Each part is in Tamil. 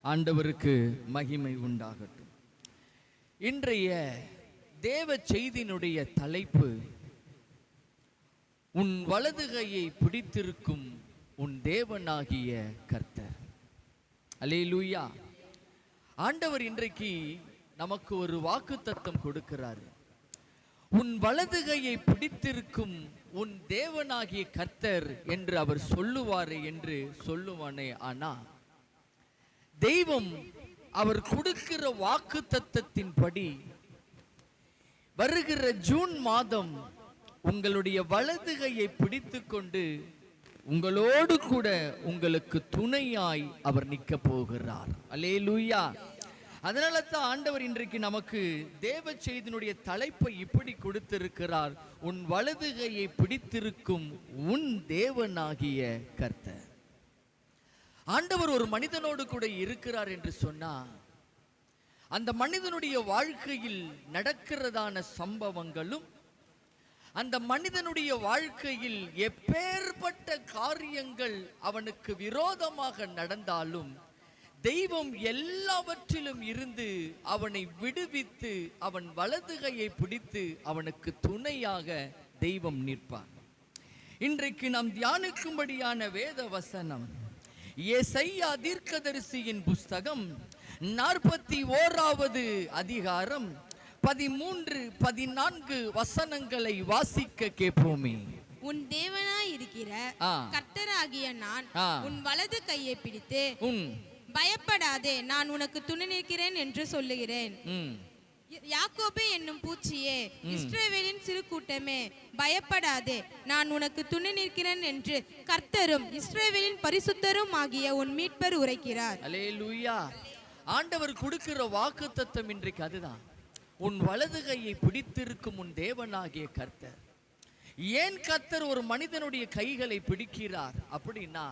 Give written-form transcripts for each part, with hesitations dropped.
ஆண்டவருக்கு மகிமை உண்டாகட்டும். இன்றைய தேவ செய்தியினுடைய தலைப்பு, உன் வலதுகையை பிடித்திருக்கும் உன் தேவனாகிய கர்த்தர். அல்லேலூயா. ஆண்டவர் இன்றைக்கு நமக்கு ஒரு வாக்குத்தத்தம் கொடுக்கிறார். உன் வலதுகையை பிடித்திருக்கும் உன் தேவனாகிய கர்த்தர் என்று அவர் சொல்லுவாரே என்று சொல்லுவானே. ஆனா தெய்வம் அவர் கொடுக்கிற வாக்குத்தத்தத்தின்படி வருகிற ஜூன் மாதம் உங்களுடைய வலதுகையை பிடித்துக்கொண்டு உங்களோடு கூட உங்களுக்கு துணையாய் அவர் நிற்க போகிறார். அல்லேலூயா. அதனால தான் ஆண்டவர் இன்றைக்கு நமக்கு தேவ செய்தியினுடைய தலைப்பை இப்படி கொடுத்திருக்கிறார், உன் வலதுகையை பிடித்திருக்கும் உன் தேவனாகிய கர்த்தர். ஆண்டவர் ஒரு மனிதனோடு கூட இருக்கிறார் என்று சொன்னா, அந்த மனிதனுடைய வாழ்க்கையில் நடக்கிறதான சம்பவங்களும், அந்த மனிதனுடைய வாழ்க்கையில் எப்பேற்பட்ட காரியங்கள் அவனுக்கு விரோதமாக நடந்தாலும் தெய்வம் எல்லாவற்றிலும் இருந்து அவனை விடுவித்து அவன் வலதுகையை பிடித்து அவனுக்கு துணையாக தெய்வம் நிற்பார். இன்றைக்கு நாம் தியானிக்கும்படியான வேத வசனம் ஏசாயா தீர்க்கதரிசியின் புஸ்தகம் 41வது அதிகாரம் 13, 14 வசனங்களை வாசிக்க கேட்போமே. உன் தேவனாய் இருக்கிற கர்த்தராகிய நான் உன் வலது கையை பிடித்து பயப்படாதே, நான் உனக்கு துணை நிற்கிறேன் என்று சொல்லுகிறேன். யாக்கோபே என்னும் பூச்சியே, இஸ்ரவேலின் சிறு கூட்டமே, பயப்படாதே, நான் உனக்கு துணை நிற்கிறேன் என்று கர்த்தரும் இஸ்ரவேலின் பரிசுத்தரும் ஆகிய உன் மீட்பர் உரைக்கிறார். அல்லேலூயா. ஆண்டவர் கொடுக்கிற வாக்குத்தத்தம் இன்றைக்கு அதுதான், உன் வலதுகையை பிடித்திருக்கும் உன் தேவனாகிய கர்த்தர். ஏன் கர்த்தர் ஒரு மனிதனுடைய கைகளை பிடிக்கிறார் அப்படின்னா,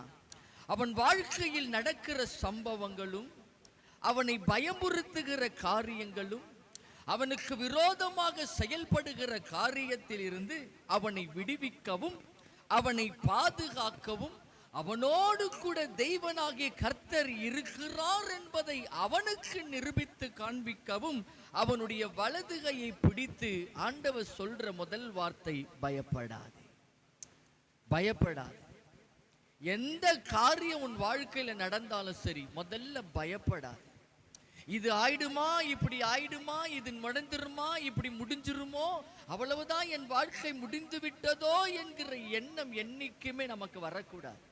அவன் வாழ்க்கையில் நடக்கிற சம்பவங்களும், அவனை பயமுறுத்துகிற காரியங்களும், அவனுக்கு விரோதமாக செயல்படுகிற காரியத்தில் இருந்து அவனை விடுவிக்கவும், அவனை பாதுகாக்கவும், அவனோடு கூட தெய்வனாகிய கர்த்தர் இருக்கிறார் என்பதை அவனுக்கு நிரூபித்து காண்பிக்கவும் அவனுடைய வலதுகையை பிடித்து ஆண்டவர் சொல்ற முதல் வார்த்தை, பயப்படாதே. பயப்படாதே. எந்த காரியம் உன் வாழ்க்கையில நடந்தாலும் சரி, முதல்ல பயப்படாது. இது ஆயிடுமா, இப்படி ஆயிடுமா, இது நடந்துருமா, இப்படி முடிஞ்சிருமோ, அவ்வளவுதான் என் வாழ்க்கை முடிந்து விட்டதோ என்கிற எண்ணம் என்னைக்குமே நமக்கு வரக்கூடாது.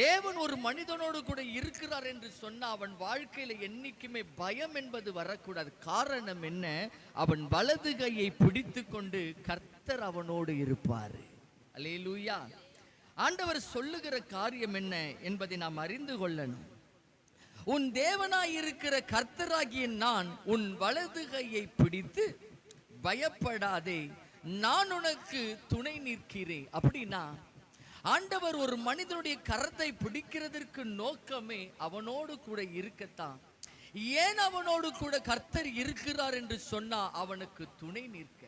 தேவன் ஒரு மனிதனோடு கூட இருக்கிறார் என்று சொன்னா அவன் வாழ்க்கையில என்னைக்குமே பயம் என்பது வரக்கூடாது. காரணம் என்ன? அவன் வலதுகையை பிடித்து கொண்டு கர்த்தர் அவனோடு இருப்பார். அல்லேலூயா. ஆண்டவர் சொல்லுகிற காரியம் என்ன என்பதை நாம் அறிந்து கொள்ளணும். உன் தேவனாய் இருக்கிற கர்த்தராகிய நான் உன் வலதுகையை பிடித்து பயப்படாதே, நான் உனக்கு துணை நிற்கிறேன். அப்படின்னா ஆண்டவர் ஒரு மனிதனுடைய கரத்தை பிடிக்கிறதற்கு நோக்கமே அவனோடு கூட இருக்கத்தான். ஏன் அவனோடு கூட கர்த்தர் இருக்கிறார் என்று சொன்னா அவனுக்கு துணை நிற்க.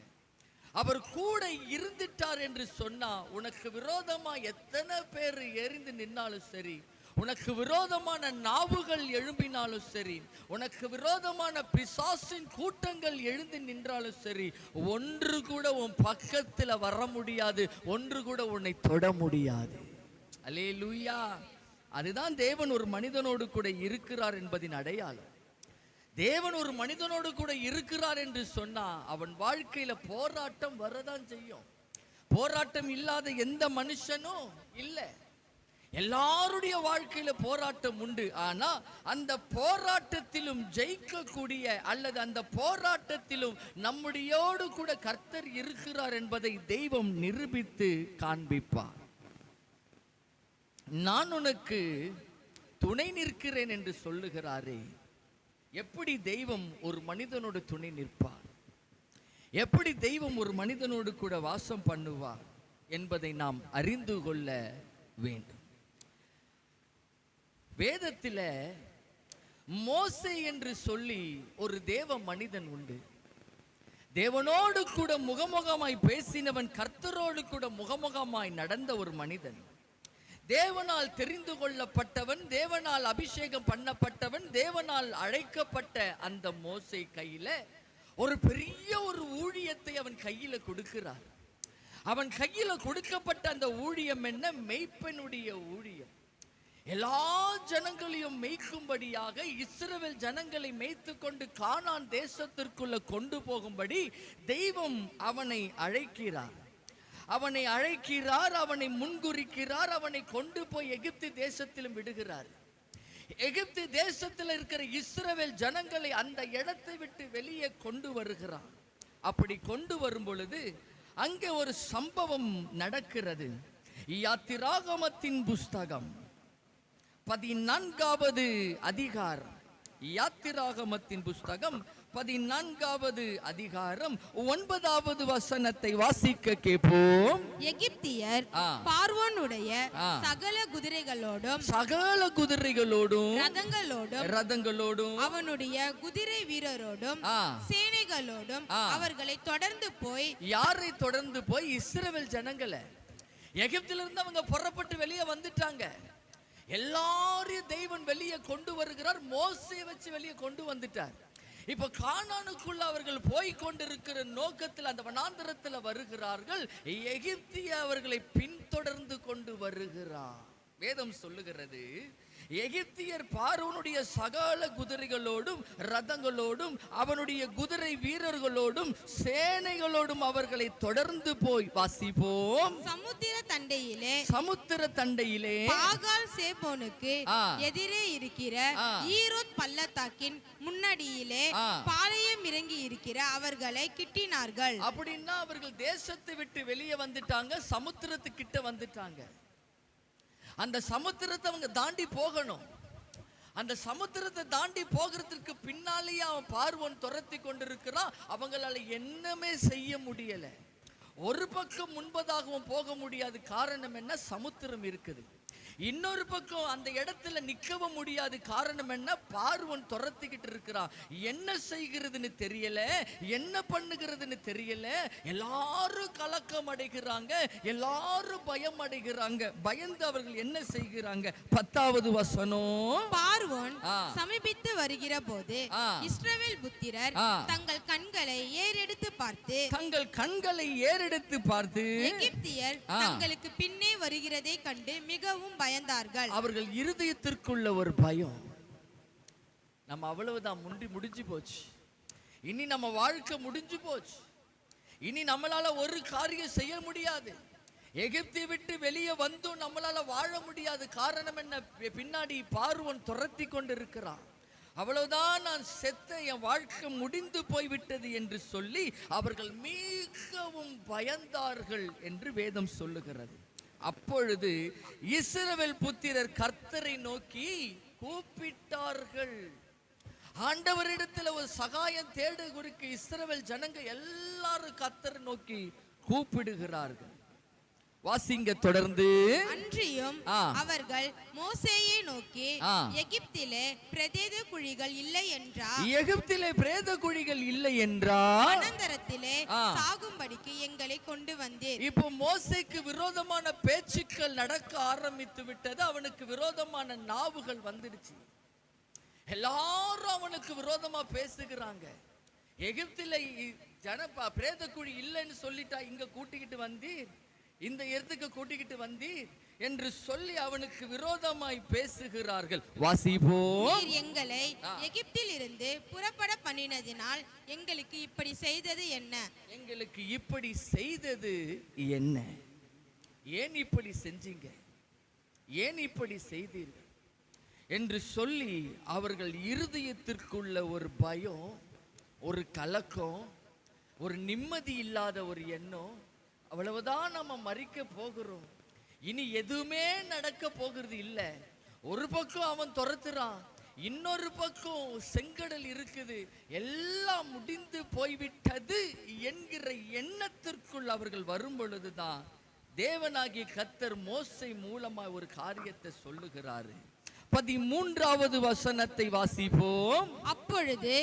அவர் கூட இருந்துட்டார் என்று சொன்னா உனக்கு விரோதமா எத்தனை பேர் எரிந்து நின்னாலும் சரி, உனக்கு விரோதமான நாவுகள் எழும்பினாலும் சரி, உனக்கு விரோதமான பிசாசின் கூட்டங்கள் எழுந்து நின்றாலும் சரி, ஒன்று கூட உன் பக்கத்துல வர முடியாது, ஒன்று கூட உன்னை தொட முடியாது. அல்லேலூயா. அதுதான் தேவன் ஒரு மனிதனோடு கூட இருக்கிறார் என்பதின் அடையாளம். தேவன் ஒரு மனிதனோடு கூட இருக்கிறார் என்று சொன்னா அவன் வாழ்க்கையில போராட்டம் வரதான் செய்யும். போராட்டம் இல்லாத எந்த மனுஷனும் இல்லை. எல்லாருடைய வாழ்க்கையில போராட்டம் உண்டு. ஆனா அந்த போராட்டத்திலும் ஜெயிக்கக்கூடிய அல்லது அந்த போராட்டத்திலும் நம்முடையோடு கூட கர்த்தர் இருக்கிறார் என்பதை தெய்வம் நிரூபித்து காண்பிப்பார். நான் உனக்கு துணை நிற்கிறேன் என்று சொல்லுகிறாரே, எப்படி தெய்வம் ஒரு மனிதனோடு துணை நிற்பார், எப்படி தெய்வம் ஒரு மனிதனோடு கூட வாசம் பண்ணுவார் என்பதை நாம் அறிந்து கொள்ள வேண்டும். வேதத்தில் மோசே என்று சொல்லி ஒரு தேவ மனிதன் உண்டு. தேவனோடு கூட முகமுகமாய் பேசினவன், கர்த்தரோடு கூட முகமுகமாய் நடந்த ஒரு மனிதன். தேவனால் தெரிந்து கொள்ளப்பட்டவன், தேவனால் அபிஷேகம் பண்ணப்பட்டவன், தேவனால் அழைக்கப்பட்ட அந்த மோசே கையில ஒரு பெரிய ஒரு ஊழியத்தை அவன் கையில கொடுக்கிறார். அவன் கையில கொடுக்கப்பட்ட அந்த ஊழியம் என்ன? மெய்ப்பனுடைய ஊழியம். எல்லா ஜனங்களையும் மேய்க்கும்படியாக, இஸ்ரவேல் ஜனங்களை மேய்த்து கொண்டு கானான் தேசத்திற்குள்ள கொண்டு போகும்படி தெய்வம் அவனை அழைக்கிறார். அவனை முன்குறிக்கிறார். அவனை கொண்டு போய் எகிப்து தேசத்திலும் விடுகிறார். எகிப்து தேசத்தில் இருக்கிற இஸ்ரவேல் ஜனங்களை அந்த இடத்தை விட்டு வெளியே கொண்டு வருகிறார். அப்படி கொண்டு வரும் பொழுது அங்கே ஒரு சம்பவம் நடக்கிறது. யாத்திராகமத்தின் புஸ்தகம் 14வது அதிகாரம். யாத்திராகமத்தின் புஸ்தகம் 14வது அதிகாரம் 9வது வசனத்தை வாசிக்க கேட்போம். எகிப்தியர் பார்வோனுடைய சகல குதிரைகளோடும் ரதங்களோடும் அவனுடைய குதிரை வீரரோடும் சேனைகளோடும் அவர்களை தொடர்ந்து போய், யாரை தொடர்ந்து போய்? இஸ்ரவேல் ஜனங்களை. எகிப்திலிருந்து அவங்க புறப்பட்டு வெளியே வந்துட்டாங்க. எல்லாரையும் தெய்வன் வெளியே கொண்டு வருகிறார். மோசேயை வச்சு வெளியே கொண்டு வந்துட்டார். இப்ப கானானுக்குள்ள அவர்கள் போய் கொண்டிருக்கிற நோக்கத்தில் அந்த வனாந்தரத்தில் வருகிறார்கள். எகிப்திய அவர்களை பின்தொடர்ந்து கொண்டு வருகிறார். வேதம் சொல்லுகிறது, எகிப்தியர் பார்வோனுடைய சகல குதிரைகளோடும் ரதங்களோடும் அவனுடைய குதிரை வீரர்களோடும் சேனைகளோடும் அவர்களை தொடர்ந்து போய், வாசிப்போம். சமுத்திர தண்டையிலே பாகால் சேபோனுக்கு எதிரே இருக்கிற ஈரோத் பள்ளத்தாக்கின் முன்னடியிலே பாளையம் இறங்கி இருக்கிற அவர்களை கிட்டினார்கள். அப்படின்னா அவர்கள் தேசத்தை விட்டு வெளியே வந்துட்டாங்க, சமுத்திரத்துக்கிட்ட வந்துட்டாங்க. அந்த சமுத்திரத்தை அவங்க தாண்டி போகணும். அந்த சமுத்திரத்தை தாண்டி போகிறதுக்கு பின்னாலேயே அவன் பார்வோன் துரத்தி கொண்டிருக்கிறான். அவங்களால என்னமே செய்ய முடியல. ஒரு பக்கம் முன்பதாகவும் போக முடியாது. காரணம் என்ன? சமுத்திரம் இருக்குது. இன்னொரு பக்கம் அந்த இடத்துல நிக்கவும் முடியாது. காரணம் என்ன? பார்வோன் துரத்திக்கிட்டு இருக்கிறான். என்ன செய்கிறதுன்னு தெரியல, என்ன பண்ணுகிறதுன்னு தெரியல. எல்லாரும் கலக்கம் அடைகிறாங்க, எல்லாரும் பயம் அடைகிறாங்க. பயந்து அவர்கள் என்ன செய்கிறாங்க? 10வது வசனம். பார்வோன் சமீபித்து வருகிற போது இஸ்ரவேல் புத்திரர் தங்கள் கண்களை ஏறெடுத்து பார்த்து எகிப்தியர் தங்களுக்கு பின்னே வருகிறதை கண்டு மிகவும் பயந்தார்கள். அவர்கள் இருதயத்திற்குள்ள ஒரு பயம். நம்ம அவ்வளவுதான், முடிஞ்சு போச்சு. இனி நம்ம வாழ்க்கை முடிஞ்சு போச்சு. இனி நம்மளால ஒரு காரியம் செய்ய முடியாது. எகிப்தை விட்டு வெளியே வந்தும் நம்மளால வாழ முடியாது. காரணம் என்ன? பின்னாடி பார்வோன் துரத்தி கொண்டு இருக்கிறான். அவ்வளவுதான், நான் செத்த, என் வாழ்க்கை முடிந்து போய்விட்டது என்று சொல்லி அவர்கள் மிகவும் பயந்தார்கள் என்று வேதம் சொல்லுகிறது. அப்பொழுது இஸ்ரவேல் புத்திரர் கர்த்தரை நோக்கி கூப்பிட்டார்கள். ஆண்டவரிடத்தில் ஒரு சகாயம் தேடுகிறதுக்கு இஸ்ரவேல் ஜனங்க எல்லாரும் கர்த்தரை நோக்கி கூப்பிடுகிறார்கள். வாசிங்க தொடர்ந்து. அன்றியும் அவர்கள் மோசேயை நோக்கி, எகிப்திலே பிரேத குழிகள் இல்லை என்றால் வனாந்தரத்திலே சாகும்படிக்கு எங்களை கொண்டு வந்தீர். இப்போ மோசேக்கு விரோதமான பேச்சுக்கள் நடக்க ஆரம்பித்து விட்டது. அவனுக்கு விரோதமான நாவுகள் வந்துடுச்சு. எல்லாரும் அவனுக்கு விரோதமா பேசுகிறாங்க. எகிப்தில பிரேத குழி இல்லைன்னு சொல்லிட்டா இங்க கூட்டிக்கிட்டு வந்தீர், இந்த இடத்துக்கு கூட்டிக்கிட்டு வந்தீர் என்று சொல்லி அவனுக்கு விரோதமாய் பேசுகிறார்கள். வாசிப்போம். எங்களை எகிப்தில் இருந்து புறப்பட பண்ணினதினால் எங்களுக்கு இப்படி செய்தது என்ன? எங்களுக்கு இப்படி செய்தது என்ன? ஏன் இப்படி செஞ்சீங்க? ஏன் இப்படி செய்தீர்கள் என்று சொல்லி அவர்கள் இருதயத்திற்குள்ள ஒரு பயம், ஒரு கலக்கம், ஒரு நிம்மதி இல்லாத ஒரு எண்ணம். அவ்வளவுதான், நம்ம மறிக்க போகிறோம், இனி எதுவுமே நடக்க போகிறது இல்லை. ஒரு பக்கம் அவன் துரத்துறான், இன்னொரு பக்கம் செங்கடல் இருக்குது, எல்லாம் முடிந்து போய்விட்டது என்கிற எண்ணத்திற்குள் அவர்கள் வரும் பொழுதுதான் தேவனாகிய கர்த்தர் மோசே மூலமா ஒரு காரியத்தை சொல்லுகிறாரு. 13வது வசனத்தை வாசிப்போம். அப்பொழுது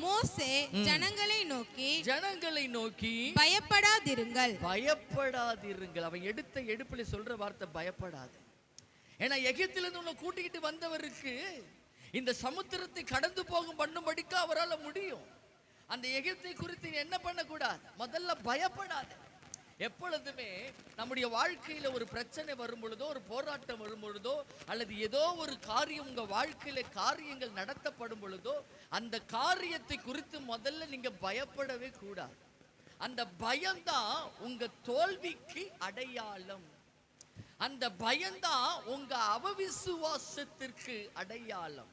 மோசே ஜனங்களை நோக்கி பயப்படாதிருங்கள். அவன் எடுத்த எடுப்புல சொல்ற வார்த்தை பயப்படாது. ஏன்னா எகிப்திலிருந்து உன்னை கூட்டிக்கிட்டு வந்தவருக்கு இந்த சமுத்திரத்தை கடந்து போகும் பண்ணும்படிக்கு அவரால் முடியும். அந்த எகிப்தை குறித்து என்ன பண்ணக்கூடாது? முதல்ல பயப்படாது. எப்பொழுதுமே நம்முடைய வாழ்க்கையில ஒரு பிரச்சனை வரும் பொழுதோ, ஒரு போராட்டம் வரும் பொழுதோ, அல்லது ஏதோ ஒரு காரியம் உங்க வாழ்க்கையில காரியங்கள் நடத்தப்படும் பொழுதோ, அந்த காரியத்தை குறித்து முதல்ல நீங்க பயப்படவே கூடாது. அந்த பயம்தான் உங்க தோல்விக்கு அடையாளம். அந்த பயம்தான் உங்க அவவிசுவாசத்திற்கு அடையாளம்.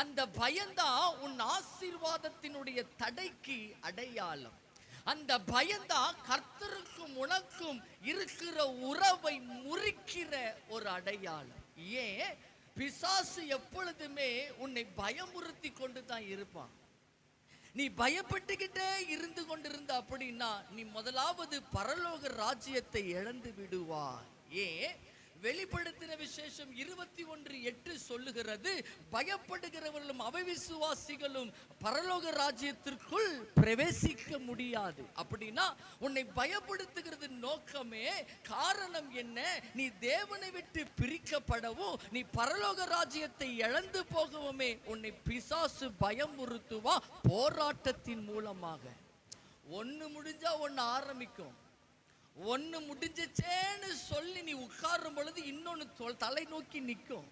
அந்த பயம்தான் உன் ஆசீர்வாதத்தினுடைய தடைக்கு அடையாளம். அந்த பயம்தான் கர்த்தருக்கும் உனக்கும் இருக்கிற உறவை முறிக்கிற ஒரு அடையாளம். ஏன்? பிசாசு எப்பொழுதுமே உன்னை பயமுறுத்தி கொண்டு தான் இருப்பான். நீ பயப்பட்டுக்கிட்டே இருந்து கொண்டிருந்த அப்படின்னா நீ முதலாவது பரலோக ராஜ்யத்தை இழந்து விடுவாய். ஏன்? வெளிப்படுத்தின விசேஷம் 21:8 சொல்லுகிறது, பயப்படுகிறவர்களும் அவிசுவாசிகளும் பரலோக ராஜ்யத்திற்குள் பிரவேசிக்க முடியாது. அப்படின்னா உன்னை பயப்படுத்துகிறது நோக்கமே, காரணம் என்ன? நீ தேவனை விட்டு பிரிக்கப்படவும், நீ பரலோக ராஜ்யத்தை இழந்து போகவுமே உன்னை பிசாசு பயமுறுத்துவா போராட்டத்தின் மூலமாக. ஒன்னு முடிஞ்சா ஒன்னு ஆரம்பிக்கும். ஒன்னு முடிஞ்சேன்னு சொல்லி நீ உட்காரும் பொழுது இன்னொன்னு தலை நோக்கி நிற்கும்.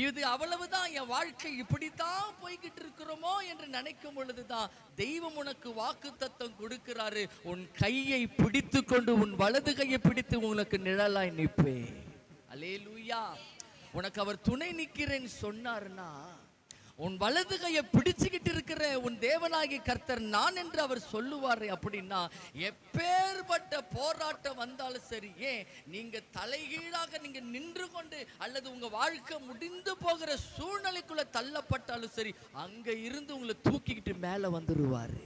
இது அவ்வளவுதான், என் வாழ்க்கை இப்படித்தான் போய்கிட்டு இருக்கிறோமோ என்று நினைக்கும் பொழுதுதான் தெய்வம் உனக்கு வாக்குத்தத்தம் கொடுக்கிறாரு. உன் கையை பிடித்து கொண்டு, உன் வலது கையை பிடித்து உனக்கு நிழலாய் நிற்பே. அல்லேலூயா. உனக்கு அவர் துணை நிற்கிறேன்னு சொன்னாருன்னா, உன் வலது கையை பிடிச்சுக்கிட்டு இருக்கிற உன் தேவனாகிய கர்த்தர் நான் என்று அவர் சொல்லுவாரு. அப்படின்னா எப்பேற்பட்ட போராட்டம் வந்தாலும் சரி, ஏன் நீங்க தலைகீழாக நீங்க நின்று கொண்டு அல்லது உங்க வாழ்க்கை முடிந்து போகிற சூழ்நிலைக்குள்ள தள்ளப்பட்டாலும் சரி, அங்க இருந்து உங்களை தூக்கிக்கிட்டு மேல வந்துருவாரு.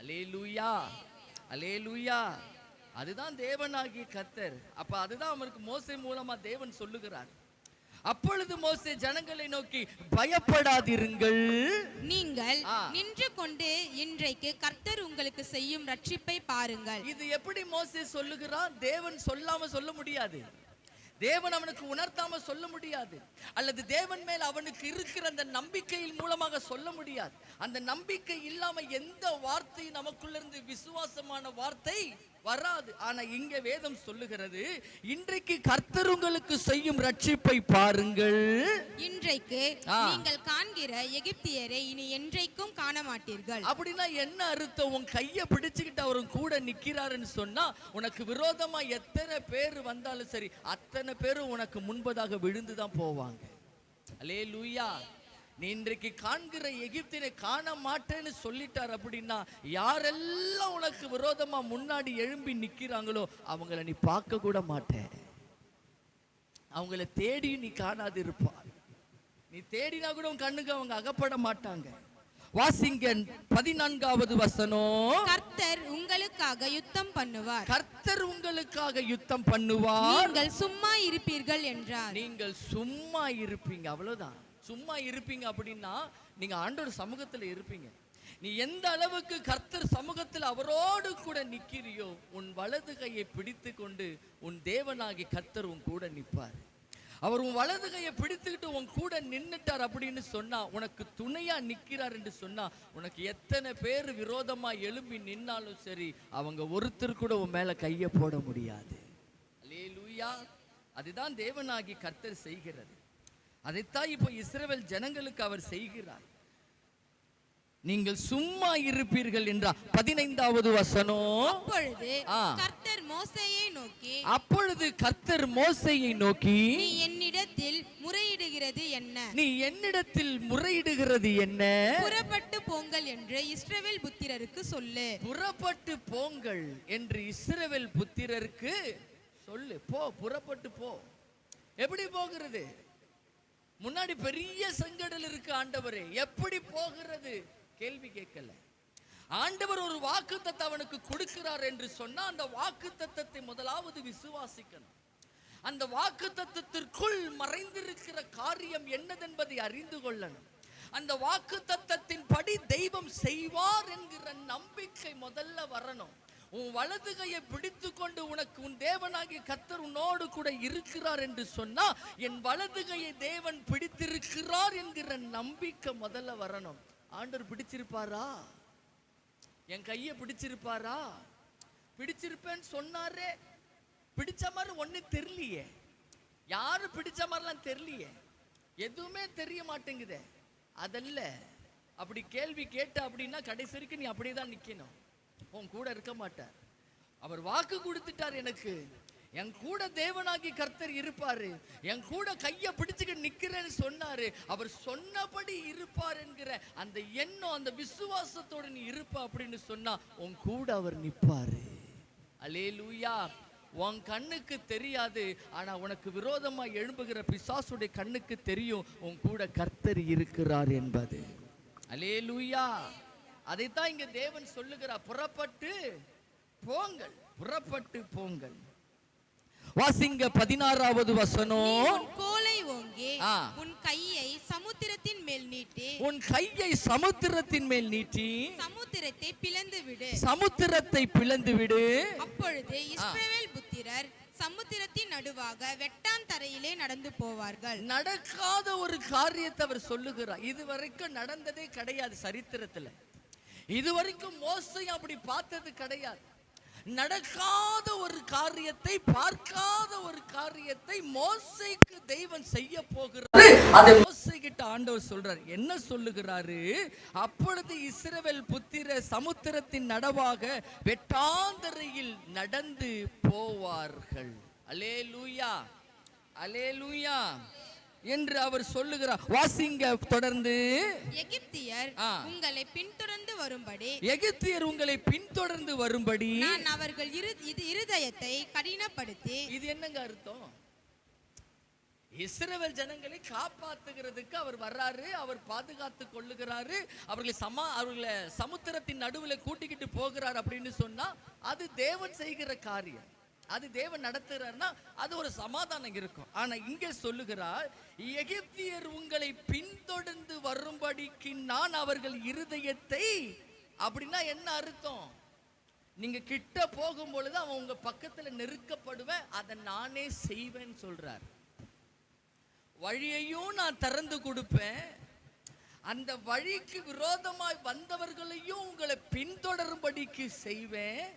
அல்லேலூயா, அல்லேலூயா. அதுதான் தேவனாகிய கர்த்தர். அப்ப அதுதான் அவருக்கு மோசே மூலமா தேவன் சொல்லுகிறார். அப்பொழுது மோசே ஜனங்களை நோக்கி, பயப்படாதிருங்கள், நீங்கள் நின்று கொண்டு இன்றைக்கு கர்த்தர் உங்களுக்கு செய்யும் ரட்சிப்பை பாருங்கள். இது எப்படி மோசே சொல்லுகிறான்? தேவன் சொல்லாம சொல்ல முடியாது. தேவன் அவனுக்கு உணர்த்தாம சொல்ல முடியாது. அல்லது தேவன் மேல் அவனுக்கு இருக்கிற அந்த நம்பிக்கையின் மூலமாக சொல்ல முடியாது. அந்த நம்பிக்கை இல்லாம எந்த வார்த்தை நமக்குள்ள இருந்து விசுவாசமான வார்த்தை வராது. ஆனா இங்க வேதம் சொல்லுகிறது, இன்றைக்கு கர்த்தர் உங்களுக்கு செய்யும் ரட்சிப்பை பாருங்கள். இன்றைக்கு நீங்கள் காண்கிற எகிப்தியரை இனி என்றைக்கும் காண மாட்டீர்கள். அப்படின்னா என்ன அர்த்தம்? உன் கையை பிடிச்சுக்கிட்டு அவரும் கூட நிக்கிறாருன்னு சொன்னா, உனக்கு விரோதமா எத்தனை பேர் வந்தாலும் சரி, அத்தனை பேரும் உனக்கு முன்பதாக விழுந்துதான் போவாங்க. அல்லேலூயா. நீ இன்றைக்கு காண்கிற எகிப்தினை காண மாட்டேன்னு சொல்லிட்டார். அப்படின்னா யாரெல்லாம் உனக்கு விரோதமா முன்னாடி எழும்பி நிக்கிறாங்களோ அவங்கள நீ பார்க்க கூட மாட்டே. அவங்கள தேடி நீ காணாது இருப்பார். நீ தேடினா கூட உன் கண்ணுக்கு அவங்க அகப்பட மாட்டாங்க. வாசிங்க 14வது வசனம். கர்த்தர் உங்களுக்காக யுத்தம் பண்ணுவார். கர்த்தர் உங்களுக்காக யுத்தம் பண்ணுவார். நீங்கள் சும்மா இருப்பீர்கள் என்றார். நீங்கள் சும்மா இருப்பீங்க, அவ்வளவுதான். சும்மா இருப்பீங்க அப்படின்னா நீங்க ஆண்டவர் சமூகத்துல இருப்பீங்க. நீ எந்த அளவுக்கு கர்த்தர் சமூகத்தில் அவரோடு கூட நிக்கிறியோ, உன் வலது கையை பிடித்து கொண்டு உன் தேவனாகி கர்த்தர் உன் கூட நிற்பார். அவர் உன் வலது கையை பிடித்துக்கிட்டு உன் கூட நின்னுட்டார் அப்படின்னு சொன்னா, உனக்கு துணையா நிக்கிறார் என்று சொன்னா, உனக்கு எத்தனை பேர் விரோதமா எழும்பி நின்னாலும் சரி, அவங்க ஒருத்தர் கூட உன் மேல கையை போட முடியாது. அல்லேலூயா. அதுதான் தேவனாகி கர்த்தர் செய்கிறது. அதைத்தான் இப்போ இஸ்ரவேல் ஜனங்களுக்கு அவர் செய்கிறார். நீங்கள் சும்மா இருப்பீர்கள் என்றார். 15வது வசனம். அப்பொழுது கர்த்தர் மோசேயை நோக்கி, நீ என்னிடத்தில் முறையிடுகிறது என்ன? நீ என்னிடத்தில் முறையிடுகிறது என்ன? புறப்பட்டு போங்கள் என்று இஸ்ரவேல் புத்திரருக்கு சொல்லு. புறப்பட்டு போங்கள் என்று இஸ்ரவேல் புத்திரருக்கு சொல்லு. போ, புறப்பட்டு போ. எப்படி போகிறது? முன்னாடி பெரிய செங்கடல் இருக்கு. ஆண்டவரே எப்படி போகிறது? கேள்வி கேட்கல. ஆண்டவர் ஒரு வாக்குத்தத்தத்தை அவனுக்கு கொடுக்கிறார் என்று சொன்னா, அந்த வாக்குத்தத்தத்தை முதலாவது விசுவாசிக்கணும். அந்த வாக்குத்தத்தத்திற்குள் மறைந்திருக்கிற காரியம் என்னதென்பதை அறிந்து கொள்ளணும். அந்த வாக்குத்தத்தத்தின் படி தெய்வம் செய்வார் என்கிற நம்பிக்கை முதல்ல வரணும். உன் வலது கையை பிடித்து கொண்டு உனக்கு உன் தேவனாகிய கர்த்தர் உன்னோடு கூட இருக்கிறார் என்று சொன்னா, என் வலது கையை தேவன் பிடித்திருக்கிறார் என்கிற நம்பிக்கை முதல்ல வரணும். ஆண்டவர் பிடிச்சிருப்பாரா? என் கையை பிடிச்சிருப்பாரா? பிடிச்சிருப்பேன்னு சொன்னாரே, பிடிச்ச மாதிரி ஒண்ணு தெரியலையே, யாரு பிடிச்ச மாதிரிலாம் தெரியலையே, எதுவுமே தெரிய மாட்டேங்குதே. அதல்ல, அப்படி கேள்வி கேட்ட அப்படின்னா கடைசி வரைக்கும் நீ அப்படியே தான் நிக்கணும், உன் கூட இருக்க மாட்டார். அவர் வாக்கு கொடுத்துட்டார், எனக்கு என் கூட தேவனாகி கர்த்தர் இருப்பாரு, என் கூட கையை பிடிச்சுக்கிட்டு நிக்கிறேன்னு சொன்னாரு. அவர் சொன்னபடி இருப்பார் என்கிற அந்த எண்ணம், அந்த விசுவாசத்தோட நீ இருப்ப அப்படின்னு சொன்னா உன் கூட அவர் நிப்பாரு. அல்லேலூயா. உன் கண்ணுக்கு தெரியாது, ஆனா உனக்கு விரோதமா எழும்புகிற பிசாசுடைய கண்ணுக்கு தெரியும் உன் கூட கர்த்தர் இருக்கிறார் என்பது. அல்லேலூயா. அதைத்தான் இங்க தேவன் சொல்லுகிறார், புறப்பட்டு போங்கள், புறப்பட்டு போங்கள். வாசிங்க 16வது வசனம். கோலை ஓங்கி உன் கையை சமுத்திரத்தின் மேல் நீட்டி, உன் கையை சமுத்திரத்தின் மேல் நீட்டி சமுத்திரத்தை பிளந்து விடு, சமுத்திரத்தை பிளந்து விடு. அப்பொழுது இஸ்ரவேல் புத்திரர் சமுத்திரத்தின் நடுவாக வெட்டான் தரையிலே நடந்து போவார்கள். நடக்காத ஒரு காரியத்தை அவர் சொல்லுகிறார். இதுவரைக்கும் நடந்ததே கிடையாது சரித்திரத்துல. இதுவரைக்கும் மோசே அப்படி பார்த்தது கிடையாது. நடக்காத ஒரு காரியத்தை, பார்க்காத ஒரு காரியத்தை மோசேக்கு தெய்வன் செய்ய போகிறாரு. அதை மோசே கிட்ட ஆண்டவர் சொல்றார். என்ன சொல்லுகிறாரு? அப்பொழுது இஸ்ரவேல் புத்திர சமுத்திரத்தின் நடுவாக வெட்டாந்தரையில் நடந்து போவார்கள். அல்லேலூயா, அல்லேலூயா என்று அவர் சொல்லுகிறார். வாசிங்க தொடர்ந்து. எகிப்தியர் உங்களை பின்தொடர்ந்து வரும்படி, எகிப்தியர் உங்களை பின்தொடர்ந்து வரும்படி நான் அவர்கள் இருதயத்தை கடினப்படுத்தி. இது என்னங்க அர்த்தம்? இஸ்ரவேல் ஜனங்களை காப்பாத்துகிறதுக்கு அவர் வர்றாரு, அவர் பாதுகாத்து கொள்ளுகிறாரு, அவர்களை சமுத்திரத்தின் நடுவில் கூட்டிக்கிட்டு போகிறார் அப்படின்னு சொன்னா அது தேவன் செய்கிற காரியம், அது தேவன் நடத்துறாருன்னா அது ஒரு சமாதானம் இருக்கும். ஆனா இங்கே சொல்லுகிறார், எகிப்தியர் உங்களை பின்தொடர்ந்து வரும்படிக்கு நான் அவர்கள் இருதயத்தை. அப்படின்னா என்ன அர்த்தம்? நீங்க கிட்ட போகும் பொழுது அவன் உங்க பக்கத்துல நெருக்கப்படுவேன், அதை நானே செய்வேன் சொல்றார். வழியையும் நான் திறந்து கொடுப்பேன், அந்த வழிக்கு விரோதமாய் வந்தவர்களையும் உங்களை பின்தொடரும்படிக்கு செய்வேன்.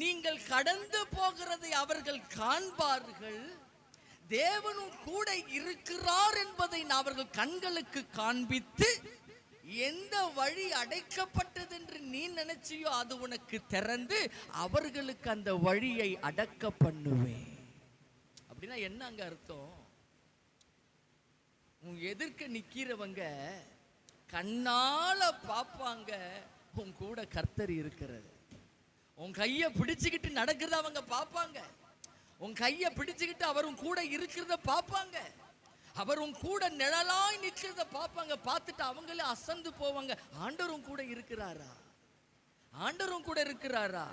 நீங்கள் கடந்து போகிறதை அவர்கள் காண்பார்கள், தேவனும் கூட இருக்கிறார் என்பதை அவர்கள் கண்களுக்கு காண்பித்து, எந்த வழி அடைக்கப்பட்டது என்று நீ நினைச்சியோ அது உனக்கு திறந்து அவர்களுக்கு அந்த வழியை அடக்க பண்ணுவேன். அப்படின்னா என்ன அங்க அர்த்தம்? உன் எதிர்க்க நிக்கிறவங்க கண்ணால பாப்பாங்க உன் கூட கர்த்தர் இருக்கிறது. உன் கையை பிடிச்சுக்கிட்டு நடக்கிறத அவங்க பார்ப்பாங்க, உன் கையை பிடிச்சுக்கிட்டு அவரும் கூட இருக்கிறத பார்ப்பாங்க, அவரும் கூட நிழலாய் நிற்கிறத பார்ப்பாங்க. பார்த்துட்டு அவங்களே அசந்து போவாங்க, ஆண்டவரும் கூட இருக்கிறாரா, ஆண்டவரும் கூட இருக்கிறாரா.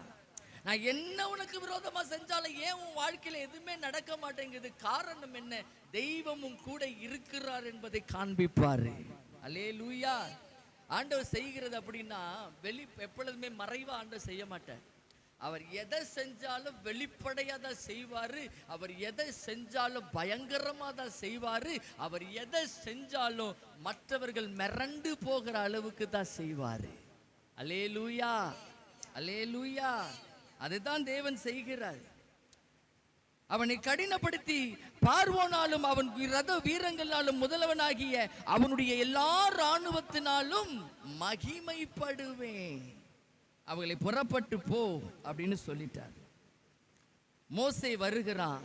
நான் என்ன உனக்கு விரோதமா செஞ்சாலும் ஏன் உன் வாழ்க்கையில எதுவுமே நடக்க மாட்டேங்குது? காரணம் என்ன? தெய்வமும் கூட இருக்கிறார் என்பதை காண்பிப்பாரு. அல்லேலூயா. ஆண்டவர் செய்கிறது அப்படின்னா எப்பொழுதுமே மறைவா ஆண்டவர் செய்ய மாட்டார். அவர் எதை செஞ்சாலும் வெளிப்படையா தான் செய்வாரு, அவர் எதை செஞ்சாலும் பயங்கரமா தான் செய்வாரு, அவர் எதை செஞ்சாலும் மற்றவர்கள் மிரண்டு போகிற அளவுக்கு தான் செய்வாரு. அல்லேலூயா, அல்லேலூயா. அதுதான் தேவன் செய்கிறார். அவனை கடினப்படுத்தி பார்வோனாலும் அவன் ரத வீரங்களாலும் முதல்வனாகிய அவனுடைய எல்லா இராணுவத்தினாலும் மகிமைப்படுவேன். அவங்களை புறப்பட்டு போ அப்படின்னு சொல்லிட்டார். மோசே வருகிறான்,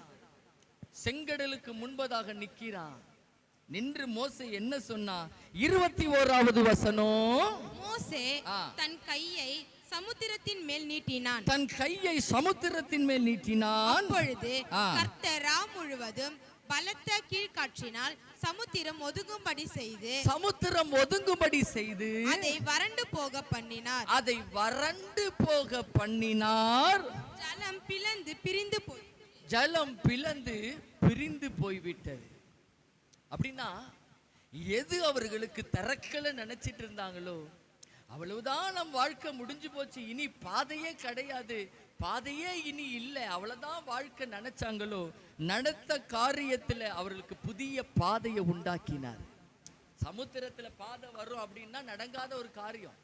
செங்கடலுக்கு முன்பதாக நிற்கிறான். நின்று மோசே என்ன சொன்னா? 21வது வசனம். மோசே தன் கையை சமுத்திரத்தின் மேல் நீட்டினான், தன் கையை சமுத்திரத்தின் மேல் நீட்டினான். அப்பொழுது கர்த்தர் முழுவதும் பலத்த கீழ்காற்றினால் சமுத்திரம் ஒதுங்கும்படி செய்து, சமுத்திரம் ஒதுங்கும்படி செய்து அதை வறண்டு போக பண்ணினார், அதை வறண்டு போக பண்ணினார். ஜலம் பிளந்து பிரிந்து போய், ஜலம் பிளந்து பிரிந்து போய்விட்டது. அப்படின்னா எது அவர்களுக்கு திறக்கல நினைச்சிட்டு இருந்தாங்களோ அவ்வளவுதான், நம் வாழ்க்கை முடிஞ்சு போச்சு, இனி பாதையே கிடையாது, பாதையே இனி இல்லை, அவ்வளவுதான் வாழ்க்கை நினைச்சாங்களோ, நடத்த காரியத்துல அவர்களுக்கு புதிய பாதையை உண்டாக்கினார். சமுத்திரத்துல பாதை வரும் அப்படின்னா நடங்காத ஒரு காரியம்.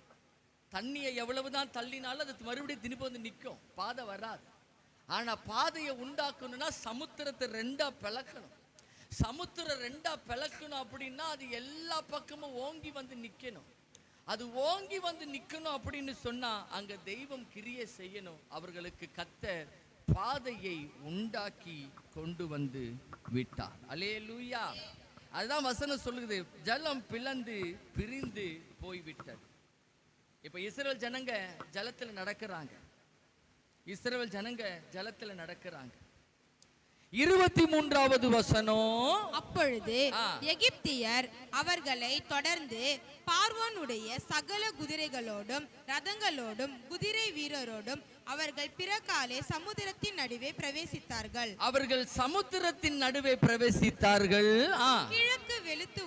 தண்ணியை எவ்வளவுதான் தள்ளினாலும் அது மறுபடியும் திரும்ப வந்து நிற்கும், பாதை வராது. ஆனா பாதையை உண்டாக்கணும்னா சமுத்திரத்தை ரெண்டா பிளக்கணும். சமுத்திரம் ரெண்டா பிளக்கணும் அப்படின்னா அது எல்லா பக்கமும் ஓங்கி வந்து நிக்கணும். அது ஓங்கி வந்து நிக்கணும் அப்படின்னு சொன்னா அங்க தெய்வம் கிரியை செய்யணும். அவர்களுக்கு கர்த்தர் பாதையை உண்டாக்கி கொண்டு வந்து விட்டார். அல்லேலூயா. அதுதான் வசனம் சொல்லுது, ஜலம் பிளந்து பிரிந்து போய்விட்டது. இப்ப இஸ்ரவேல் ஜனங்க ஜலத்துல நடக்கிறாங்க. இஸ்ரவேல் ஜனங்க ஜலத்துல நடக்கிறாங்க. 23வது வசனம், அப்பொழுது எகிப்தியர் அவர்களை தொடர்ந்து பார்வோனுடைய சகல குதிரைகளோடும் ரதங்களோடும் குதிரை வீரரோடும் அவர்கள் பிறகாலே சமுத்திரத்தின் நடுவே பிரவேசித்தார்கள். அவர்கள் சமுத்திரத்தின் நடுவே பிரவேசித்தார்கள். கிழக்கு வெளுத்து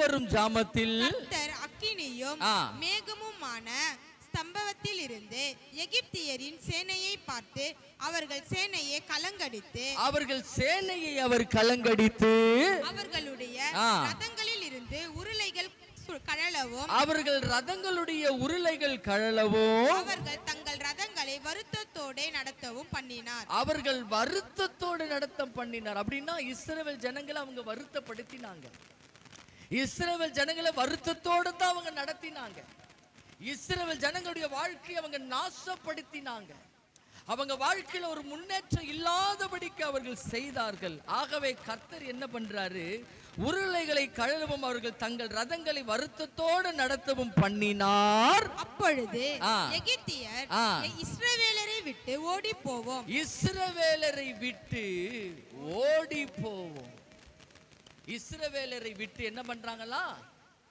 வரும் ஜாமத்தில் கர்த்தர் அக்கினியும் மேகமுமான ஸ்தம்பவத்தில் இருந்து எகிப்தியரின் சேனையை பார்த்து அவர்கள் சேனையை கலங்கடித்து அவர்களுடைய ரதங்களில் இருந்து உருளைகள் கழலவும் அவர்கள் தங்கள் ரதங்களை வருத்தத்தோடு நடத்தவும் பண்ணினார். அப்படின்னா இஸ்ரவேல் ஜனங்களை அவங்க வருத்தப்படுத்தினாங்க. இஸ்ரவேல் ஜனங்களை வருத்தத்தோடு தான் அவங்க நடத்தினாங்க. இஸ்ரவேல் ஜனங்களுடைய வாழ்க்கையை அவங்க நாசப்படுத்தினாங்க. அவங்க வாழ்க்கையில ஒரு முன்னேற்றம் இல்லாதபடிக்கு அவர்கள் செய்தார்கள். ஆகவே கர்த்தர் என்ன பண்றாரு, உருளைகளை கழலவும் அவர்கள் தங்கள் ரதங்களை வருத்தத்தோடு நடத்தவும் பண்ணினார். அப்பொழுது எகிப்தியர் இஸ்ரவேலரை விட்டு ஓடி போவோம், இஸ்ரவேலரை விட்டு ஓடி போவோம். இஸ்ரவேலரை விட்டு என்ன பண்றாங்களா,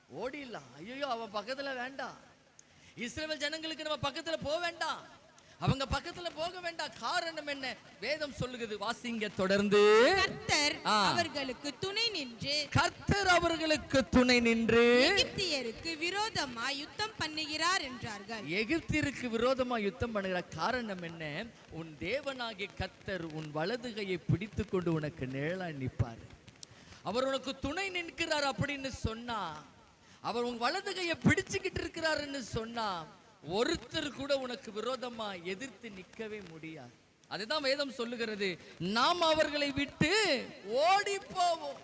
ஓடிடலாம். ஐயோ அவன் பக்கத்துல வேண்டாம், இஸ்ரவேல் ஜனங்களுக்கு நம்ம பக்கத்துல போக வேண்டாம், அவங்க பக்கத்துல போக வேண்டாம். காரணம் என்ன? வேதம் சொல்லுகிறது, வாசிங்க தொடர்ந்து. கர்த்தர் அவர்களுக்கு துணை நின்று எகிப்தியருக்கு விரோதமாய் யுத்தம் பண்ணுகிறார் என்றார்கள். எகிப்தியருக்கு விரோதமாய் யுத்தம் பண்ணுகிறார். காரணம் என்ன? உன் தேவனாகிய கர்த்தர் உன் வலது கையை பிடித்து கொண்டு உனக்கு நிழலா நிற்பார். அவர் உனக்கு துணை நிற்கிறார் அப்படின்னு சொன்னா, அவர் உன் வலது கையை பிடிச்சுக்கிட்டு இருக்கிறாருன்னு சொன்னா, ஒருத்தர் கூட உனக்கு விரோதமா எதிர்த்து நிற்கவே முடியாது. அதுதான் வேதம் சொல்லுகிறது, நாம் அவர்களை விட்டு ஓடி போவோம்,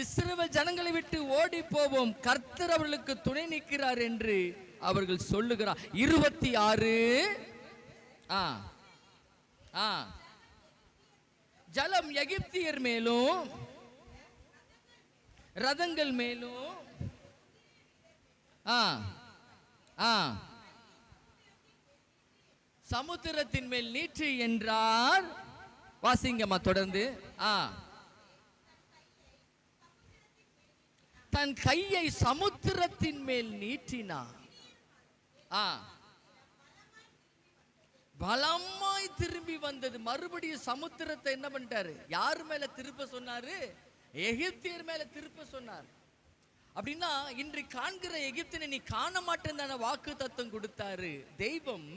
இஸ்ரவேல் ஜனங்களை விட்டு ஓடி போவோம், கர்த்தர் அவர்களுக்கு துணை நிற்கிறார் என்று அவர்கள் சொல்லுகிறார். 26 ஜலம் எகிப்தியர் மேலும் ரதங்கள் மேலும் சமுத்திரத்தின் மேல் நீற்று என்றார். வாசிங்கம்மா தொடர்ந்து. தன் கையை சமுத்திரத்தின் மேல் நீட்டினார். பலமாய் திரும்பி வந்தது. மறுபடியும் சமுத்திரத்தை என்ன பண்ணிட்டாரு? யாரு மேல திருப்ப சொன்னாரு? எகிப்தியர் மேல திருப்ப சொன்னார். அப்படின்னா இன்று காண்கிற எகிப்தினை நீ காண மாட்டேன் தான வாக்கு தத்துவம் கொடுத்தாரு தெய்வம்.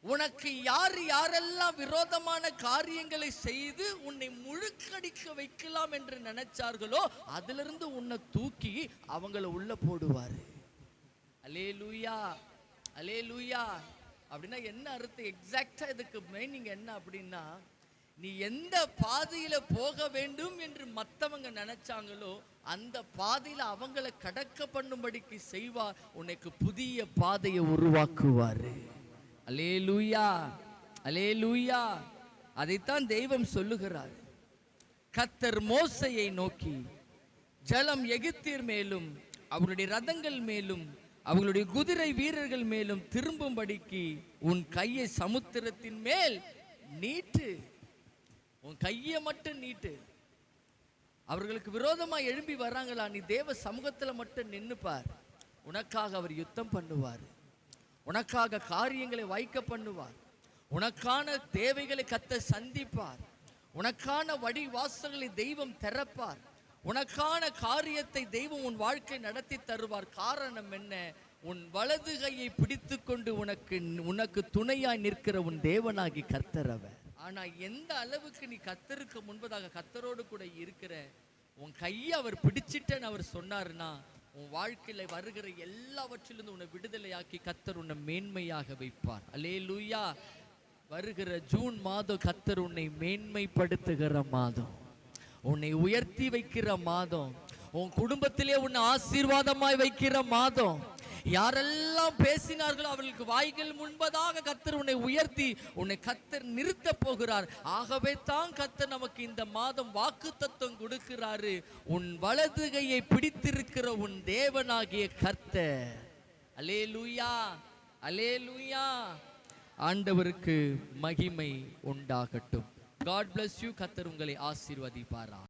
உனக்கு யாரெல்லாம் விரோதமான காரியங்களை செய்து உன்னை முழுக்கடிக்க வைக்கலாம் என்று நினைச்சார்களோ அதிலிருந்து உன்னை தூக்கி அவங்கள உள்ள போடுவாரு. அல்லேலூயா, அல்லேலூயா. அப்படின்னா என்ன அர்த்தம்? எக்ஸாக்டா இதுக்கு மீனிங் என்ன அப்படின்னா, நீ எந்த பாதையில போக வேண்டும் என்று மற்றவங்க நினைச்சாங்களோ அந்த பாதையில அவங்கள கடக்க பண்ணும்படிக்கு செய்வார். உனக்கு புதிய பாதையை உருவாக்குவாரு. அல்லேலூயா, அல்லேலூயா. அதைத்தான் தெய்வம் சொல்லுகிறார். கர்த்தர் மோசேயை நோக்கி, ஜலம் எகிப்தியர் மேலும் அவருடைய ரதங்கள் மேலும் அவர்களுடைய குதிரை வீரர்கள் மேலும் திரும்பும்படிக்கு உன் கையை சமுத்திரத்தின் மேல் நீட்டு, உன் கையை மட்டும் நீட்டு. அவர்களுக்கு விரோதமா எழும்பி வர்றாங்களா, நீ தேவ சமூகத்துல மட்டும் நின்னுப்பார். உனக்காக அவர் யுத்தம் பண்ணுவார், உனக்காக காரியங்களை வைக்க பண்ணுவார், உனக்கான தேவைகளை கர்த்தர் சந்திப்பார், உனக்கான வழி வாசல்களை தெய்வம் திறப்பார், உனக்கான காரியத்தை தெய்வம் உன் வாழ்க்கை நடத்தி தருவார். காரணம் என்ன? உன் வலது கையை பிடித்து கொண்டு உனக்கு துணையாய் நிற்கிற உன் தேவனாகி கர்த்தர் அவர். ஆனா எந்த அளவுக்கு நீ கர்த்தருக்கு முன்பதாக கர்த்தரோடு கூட இருக்கிற, உன் கையை அவர் பிடிச்சிட்டேன்னு அவர் சொன்னாருன்னா, உன் வாழ்க்கையில வருகிற எல்லாவற்றிலிருந்து உன்னை விடுதலையாக்கி கர்த்தர் உன்னை மேன்மையாக வைப்பார். அல்லேலூயா. வருகிற ஜூன் மாதம் கர்த்தர் உன்னை மேன்மைப்படுத்துகிற மாதம், உன்னை உயர்த்தி வைக்கிற மாதம், உன் குடும்பத்திலே உன்னை ஆசீர்வாதமாய் வைக்கிற மாதம். யாரெல்லாம் பேசினார்களோ அவர்களுக்கு வாய்கள் முன்பதாக கர்த்தர் உன்னை உயர்த்தி உன்னை கர்த்தர் நிறுத்த போகிறார். ஆகவே தான் கர்த்தர் நமக்கு இந்த மாதம் வாக்குத்தத்தம் கொடுக்கிறாரு. உன் வலது கையை பிடித்திருக்கிற உன் தேவனாகிய கர்த்தர். அல்லேலூயா, அல்லேலூயா. ஆண்டவருக்கு மகிமை உண்டாகட்டும். God bless you. கர்த்தர் உங்களை ஆசீர்வதிப்பாரா.